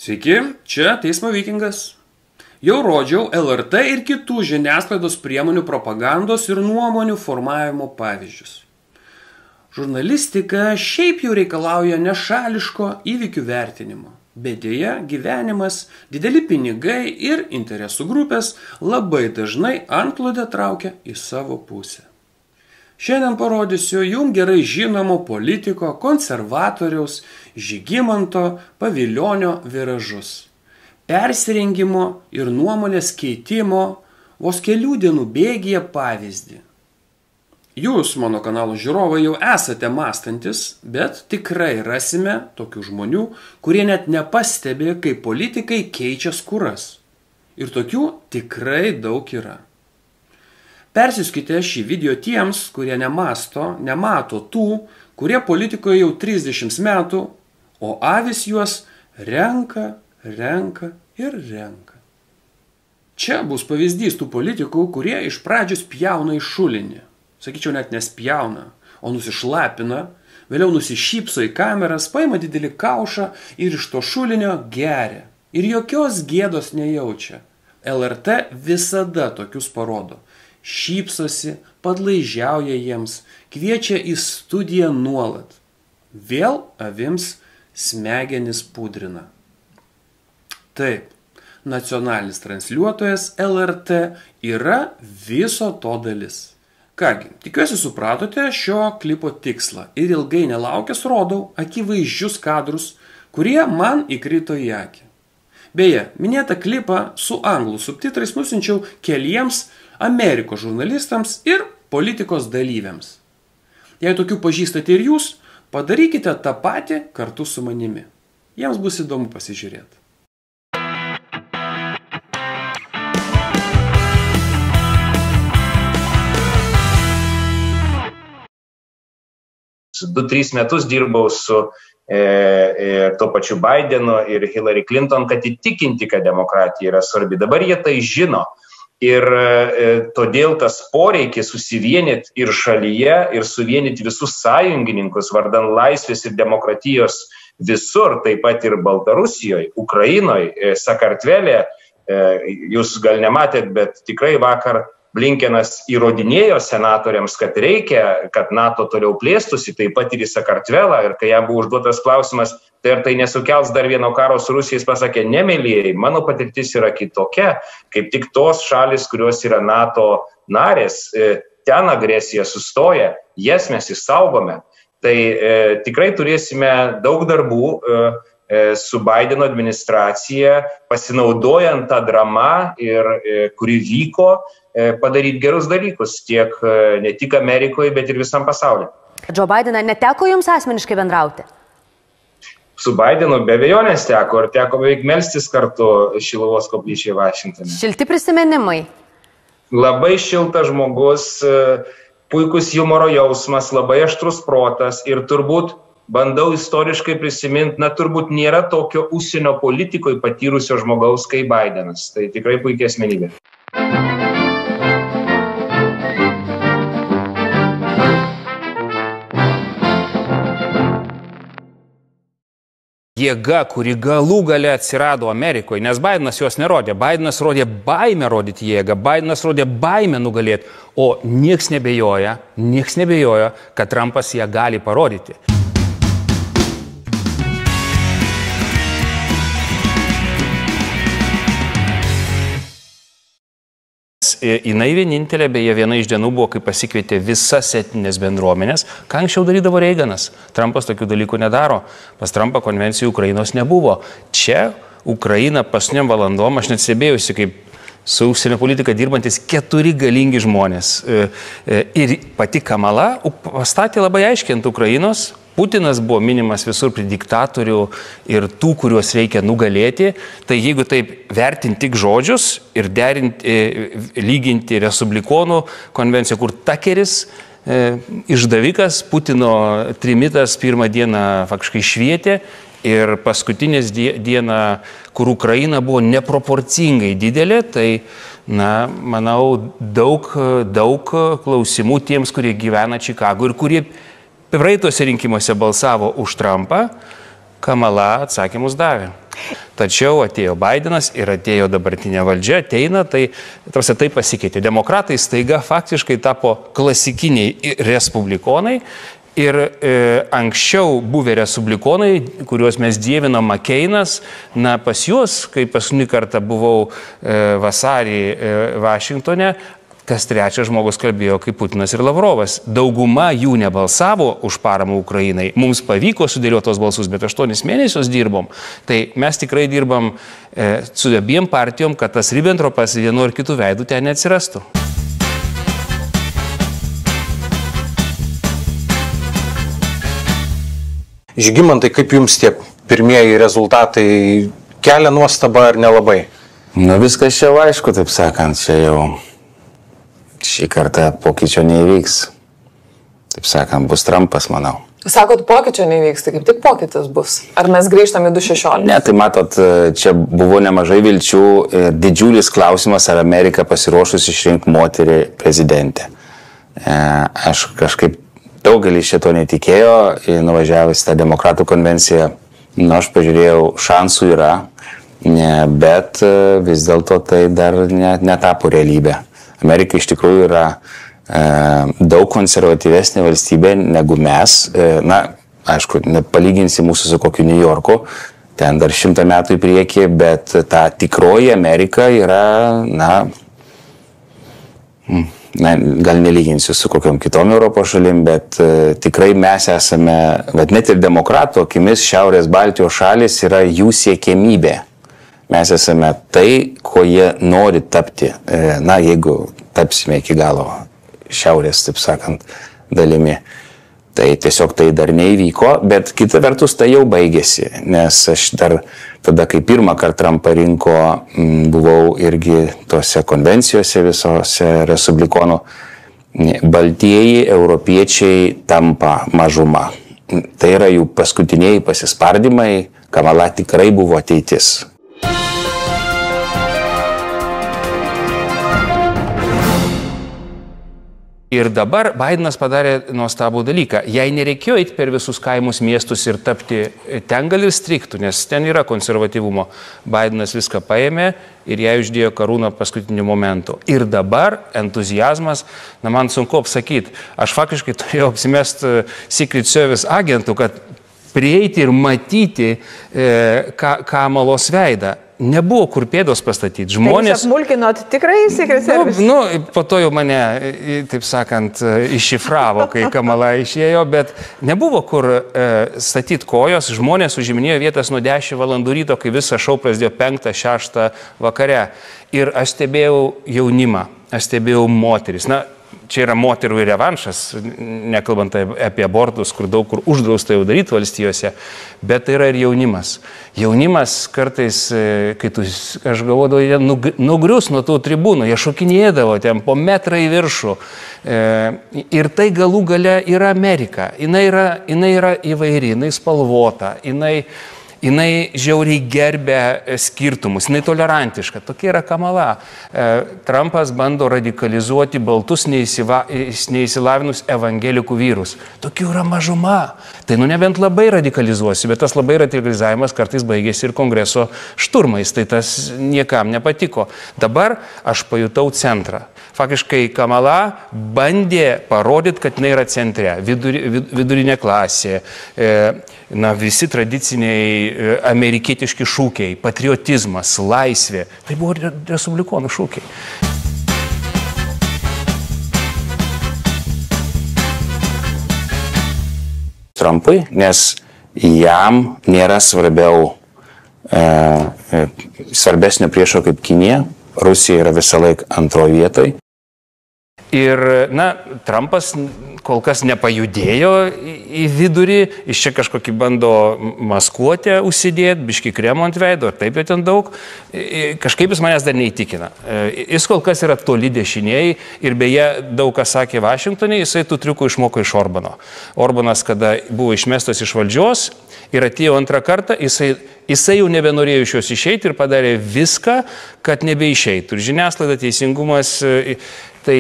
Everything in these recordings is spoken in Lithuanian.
Sveiki, čia Teismo Vikingas. Jau rodžiau LRT ir kitų žiniasklaidos priemonių propagandos ir nuomonių formavimo pavyzdžius. Žurnalistika šiaip jau reikalauja nešališko įvykių vertinimo, bet dėja gyvenimas, dideli pinigai ir interesų grupės labai dažnai antklodę traukia į savo pusę. Šiandien parodysiu jums gerai žinomo politiko, konservatoriaus Žygimanto Pavilionio viražus. Persirengimo ir nuomonės keitimo vos kelių dienų bėgyje pavyzdį. Jūs, mano kanalo žiūrovai, jau esate mąstantis, bet tikrai rasime tokių žmonių, kurie net nepastebi, kaip politikai keičia skūras. Ir tokių tikrai daug yra. Persiųskite šį video tiems, kurie nemato tų, kurie politikoje jau 30 metų, o avys juos renka ir renka. Čia bus pavyzdys tų politikų, kurie iš pradžių spjauna į šulinį. Sakyčiau, net nespjauna, o nusišlapina, vėliau nusišypso į kameras, paima didelį kaušą ir iš to šulinio geria. Ir jokios gėdos nejaučia. LRT visada tokius parodo. Šypsosi, padlaižiauja jiems, kviečia į studiją nuolat. Vėl avims smegenis pudrina. Taip, nacionalinis transliuotojas LRT yra viso to dalis. Kągi, tikiuosi supratote šio klipo tikslą ir ilgai nelaukęs rodau akivaizdžius kadrus, kurie man įkrito į akį. Beje, minėtą klipą su anglų subtitrais nusinčiau keliems Amerikos žurnalistams ir politikos dalyviams. Jei tokių pažįstate ir jūs, padarykite tą patį kartu su manimi. Jiems bus įdomu pasižiūrėti. Du, 3 metus dirbau su to pačiu Bidenu ir Hillary Clinton, kad įtikinti, kad demokratija yra svarbi. Dabar jie tai žino. Ir todėl tas poreikis susivienyti ir šalyje, ir suvienyti visus sąjungininkus vardan laisvės ir demokratijos visur, taip pat ir Baltarusijoje, Ukrainoje, Sakartvele. Jūs gal nematėt, bet tikrai vakar Blinkenas įrodinėjo senatoriams, kad reikia, kad NATO toliau plėstųsi, taip pat ir į Sakartvelą. Ir kai jam buvo užduotas klausimas, tai ar tai nesukels dar vieno karo su Rusija, jis pasakė, ne, mielieji, mano patirtis yra kitokia, kaip tik tos šalis, kurios yra NATO narės, ten agresija sustoja, jas mes išsaugome. Tai tikrai turėsime daug darbų su Bideno administracija, pasinaudojant tą dramą, kuri vyko, padaryti gerus dalykus tiek ne tik Amerikoje, bet ir visam pasaulyje. Joe Bideną neteko jums asmeniškai bendrauti? Su Bidenu be abejonės teko ir teko beveik melstis kartu Šiluvos koplyčioje Vašingtone. Šilti prisiminimai? Labai šiltas žmogus, puikus humoro jausmas, labai aštrus protas ir turbūt bandau istoriškai prisiminti, turbūt nėra tokio užsienio politikoje patyrusio žmogaus kaip Bidenas. Tai tikrai puikia asmenybė. Jėga, kuri galų gale atsirado Amerikoje, nes Bidenas jos nerodė. Bidenas rodė baimę rodyti jėgą, Bidenas rodė baimę nugalėti, o nieks nebejojo, kad Trumpas ją gali parodyti. Jinai vienintelė, beje, viena iš dienų buvo, kai pasikvietė visas etninės bendruomenės, ką anksčiau darydavo Reiganas. Trumpas tokių dalykų nedaro. Pas Trumpą konvencijų Ukrainos nebuvo. Čia Ukraina pasniom valandom, aš net stebėjusi, kaip su užsienio politika dirbantis 4 galingi žmonės. Ir pati Kamala pastatė labai aiškiai ant Ukrainos. Putinas buvo minimas visur prie diktatorių ir tų, kuriuos reikia nugalėti. Tai jeigu taip vertinti tik žodžius ir lyginti Respublikonų konvenciją, kur Takeris, išdavikas, Putino trimitas pirmą dieną faktiškai švietė ir paskutinės dieną, kur Ukraina buvo neproporcingai didelė, tai, manau, daug klausimų tiems, kurie gyvena Čikagoje ir kurie praeituose rinkimuose balsavo už Trumpą, Kamala atsakymus davė. Tačiau atėjo Bidenas ir atėjo dabartinė valdžia, ateina, tai pasikeitė. Demokratai staiga faktiškai tapo klasikiniai respublikonai. Ir anksčiau buvę respublikonai, kuriuos mes dievinom McCainas, na pas juos, kai paskutinį kartą buvau vasarį Vašingtone, kas trečias žmogus kalbėjo kaip Putinas ir Lavrovas. Dauguma jų nebalsavo už paramą Ukrainai. Mums pavyko sudėlioti tos balsus, bet 8 mėnesius dirbom. Tai mes tikrai dirbam su abiem partijom, kad tas Ribbentropas vienu ar kitų veidų ten neatsirastų. Žygimantai, kaip jums tie pirmieji rezultatai kelia nuostabą ar nelabai? Nu, viskas čia aišku, taip sakant, čia jau šį kartą pokyčio neįvyks. Taip sakant, bus Trumpas, manau. Sakot, pokyčio neįvyks, tai kaip tik pokytis bus. Ar mes grįžtame į 2016? Ne, tai matot, čia buvo nemažai vilčių ir didžiulis klausimas, ar Amerika pasiruošus išrinkti moterį prezidentę. Aš kažkaip daugelis šito netikėjo, nuvažiavęs tą demokratų konvenciją, aš pažiūrėjau, šansų yra, bet vis dėlto tai dar netapo realybė. Amerika iš tikrųjų yra daug konservatyvesnė valstybė negu mes. Na, aišku, nepalyginsi mūsų su kokiu New Yorku, ten dar 100 metų į priekį, bet ta tikroji Amerika yra, gal nelyginsiu su kokiom kitom Europos šalim, bet tikrai mes esame, bet net ir demokratų akimis Šiaurės Baltijos šalis yra jų siekiamybė. Mes esame tai, ko jie nori tapti. Na, jeigu tapsime iki galo Šiaurės, taip sakant, dalimi. Tai tiesiog tai dar neįvyko, bet kita vertus tai jau baigėsi, nes aš dar tada, kai pirmą kartą Trumpą rinko, buvau irgi tose konvencijose visose respublikonų. Baltieji europiečiai tampa mažuma. Tai yra jų paskutiniai pasispardymai, Kamala tikrai buvo ateitis. Ir dabar Bidenas padarė nuostabų dalyką. Jei nereikėjo eiti per visus kaimus, miestus ir tapti, ten gal ir striktų, nes ten yra konservatyvumo. Bidenas viską paėmė ir jai uždėjo karūną paskutiniu momentu. Ir dabar entuzijazmas, man sunku apsakyti. Aš faktiškai turėjau apsimesti Secret Service agentų, kad prieiti ir matyti Kamalos veidą. Nebuvo kur pėdos pastatyti. Žmonės... Tai apmulkinot tikrai Secret Service? Po to jau mane, taip sakant, iššifravo, kai Kamala išėjo, bet nebuvo kur statyti kojos. Žmonės užiminėjo vietas nuo 10 valandų ryto, kai visą šou prasidėjo 5-6 vakare. Ir aš stebėjau jaunimą, aš stebėjau moteris. Na, čia yra moterų revanšas, nekalbant apie abortus, kur daug kur uždrausta jau daryti valstijose, bet tai yra ir jaunimas. Jaunimas kartais, kai aš galvodavau, jie nugrius nuo tų tribūnų, jie šokinėdavo ten po metrą į viršų. Ir tai galų gale yra Amerika. Jinai yra įvairi, jinai spalvota, jinai žiauriai gerbia skirtumus, jinai tolerantiška. Tokia yra Kamala. Trumpas bando radikalizuoti baltus neįsilavinus evangelikų vyrus. Tokių yra mažuma. Tai nebent labai radikalizuosi, bet tas labai radikalizavimas kartais baigėsi ir kongreso šturmais. Tai tas niekam nepatiko. Dabar aš pajutau centrą. Faktiškai Kamala bandė parodyti, kad jinai yra centre. Vidurinė klasė, visi tradiciniai amerikietiški šūkiai, patriotizmas, laisvė. Tai buvo respublikonų šūkiai. Trumpui, nes jam nėra svarbesnio priešo kaip Kinija. Rusija yra visą laiką antroje vietoje. Ir, Trumpas kol kas nepajudėjo į vidurį, iš čia kažkokį bando maskuotę užsidėti, biškį kremo ant veido, ir taip jau ten daug. Kažkaip jis manęs dar neįtikina. Jis kol kas yra toli dešiniai ir beje, daug kas sakė Vašingtonė, jisai tų triukų išmoko iš Orbano. Orbanas, kada buvo išmestas iš valdžios ir atėjo antrą kartą, jisai jau nebenorėjo iš jos išeiti ir padarė viską, kad nebeišeitų. Ir žiniasklaida, teisingumas, tai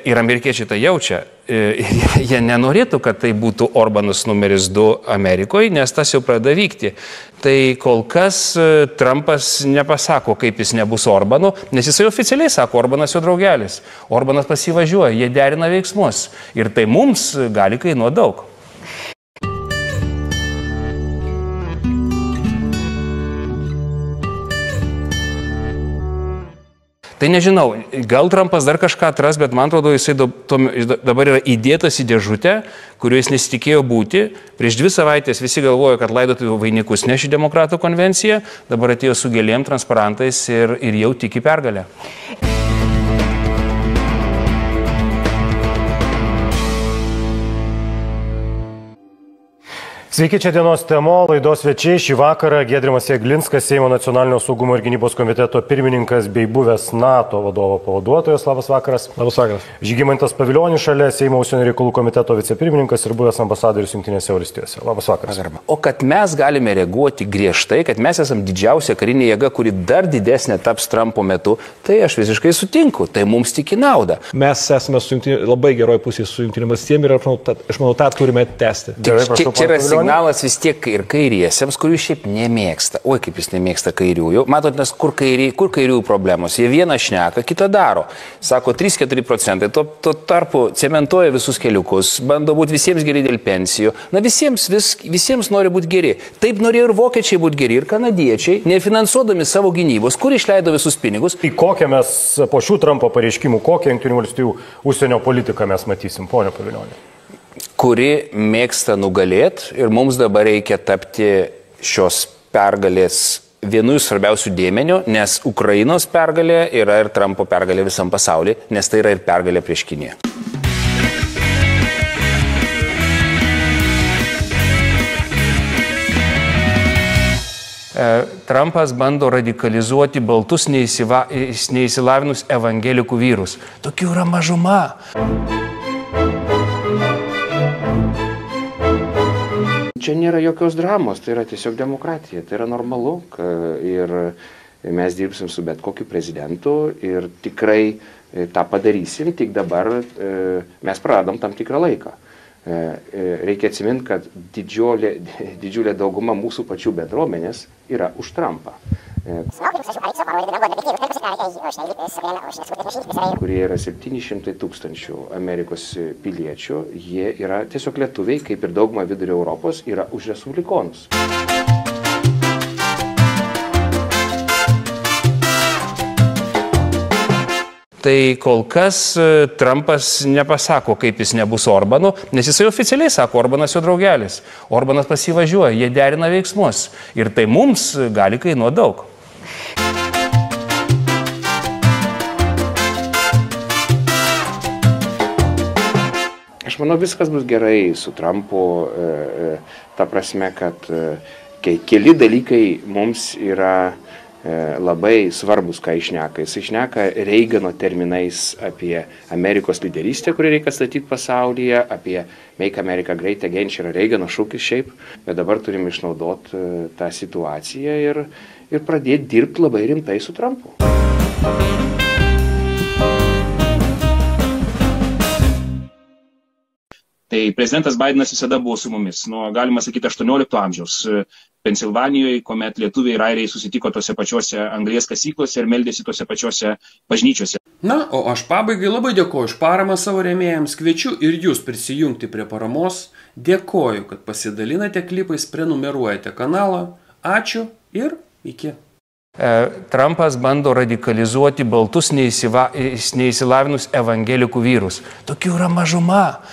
ir amerikiečiai tai jaučia. jie nenorėtų, kad tai būtų Orbanas numeris 2 Amerikoje, nes tas jau pradeda vykti. Tai kol kas Trumpas nepasako, kaip jis nebus Orbanu, nes jisai oficialiai sako, Orbanas jo draugelis. Orbanas pasivažiuoja, jie derina veiksmus. Ir tai mums gali kainuoti daug. Tai nežinau, gal Trumpas dar kažką atras, bet man atrodo, jisai dabar yra įdėtas į dėžutę, kuriuo jis nesitikėjo būti. Prieš 2 savaitės visi galvojo, kad laidotuvių vainikus neši demokratų konvencija, dabar atėjo su gėlėm, transparantais ir jau tiki pergalę. Sveiki, čia dienos temo, laidos svečiai šį vakarą Giedrimas Jeglinskas, Seimo nacionalinio saugumo ir gynybos komiteto pirmininkas bei buvęs NATO vadovo pavaduotojas. Labas vakaras. Labas vakaras. Žygimantas Pavilionis šalia Seimo užsienio reikalų komiteto vicepirmininkas ir buvęs ambasadorius Jungtinėse valstijose. Labas vakaras. O kad mes galime reaguoti griežtai, kad mes esame didžiausia karinė jėga, kuri dar didesnė taps Trumpo metu, tai aš visiškai sutinku, tai mums tik į naudą. Mes esame labai geroj pusėje su Jungtinėmis valstijomis ir aš manau, tą turime tęsti. Čia yra signalas vis tiek ir kairiesiems, kurių šiaip nemėgsta. Oi, kaip jis nemėgsta kairiųjų. Matot, nes kur kairiųjų problemos? Jie vieną šneka, kitą daro. Sako 3-4%. Tuo tarpu cementuoja visus keliukus, bando būti visiems geri dėl pensijų. Na visiems nori būti geri. Taip norėjo ir vokiečiai būti geri, ir kanadiečiai, nefinansuodami savo gynybos, kur išleido visus pinigus. Į kokią mes po šių Trumpo pareiškimų, kokią Jungtinių valstijų užsienio politiką mes matysim, ponia Pavilionė? Kuri mėgsta nugalėti ir mums dabar reikia tapti šios pergalės vienu iš svarbiausių dėmenių, nes Ukrainos pergalė yra ir Trumpo pergalė visam pasaulyje, nes tai yra ir pergalė prieš Kiniją. Trumpas bando radikalizuoti baltus neįsilavinus evangelikų vyrus. Tokių yra mažuma. Čia nėra jokios dramos, tai yra tiesiog demokratija, tai yra normalu ir mes dirbsim su bet kokiu prezidentu ir tikrai tą padarysim, tik dabar mes praradom tam tikrą laiką. Reikia atsiminti, kad didžiulė dauguma mūsų pačių bendruomenės yra už Trumpą. Kurie yra 700 000 Amerikos piliečių, jie yra tiesiog lietuviai, kaip ir dauguma vidurio Europos, yra už respublikonus. Tai kol kas Trumpas nepasako, kaip jis nebus Orbanu, nes jisai oficialiai sako, Orbanas jo draugelis. Orbanas pasivažiuoja, jie derina veiksmus. Ir tai mums gali kainuoti daug. Aš manau, viskas bus gerai su Trumpu, ta prasme, kad keli dalykai mums yra labai svarbus, ką išneka. Jis išneka Reigano terminais apie Amerikos lyderystę, kurį reikia statyti pasaulyje, apie Make America Great Again, čia yra Reigano šūkis šiaip, bet dabar turim išnaudoti tą situaciją ir pradėti dirbti labai rimtai su Trumpu. Tai prezidentas Bidenas visada buvo su mumis, nuo, galima sakyti, 18 amžiaus. Pensilvanijoje, kuomet lietuviai ir airiai susitiko tose pačiose anglies kasyklose ir meldėsi tose pačiose bažnyčiose. Na, o aš pabaigai labai dėkoju už paramą savo rėmėjams, kviečiu ir jūs prisijungti prie paramos, dėkoju, kad pasidalinate klipais, prenumeruojate kanalą, ačiū ir iki. Trumpas bando radikalizuoti baltus neįsilavinus evangelikų vyrus. Tokių yra mažuma.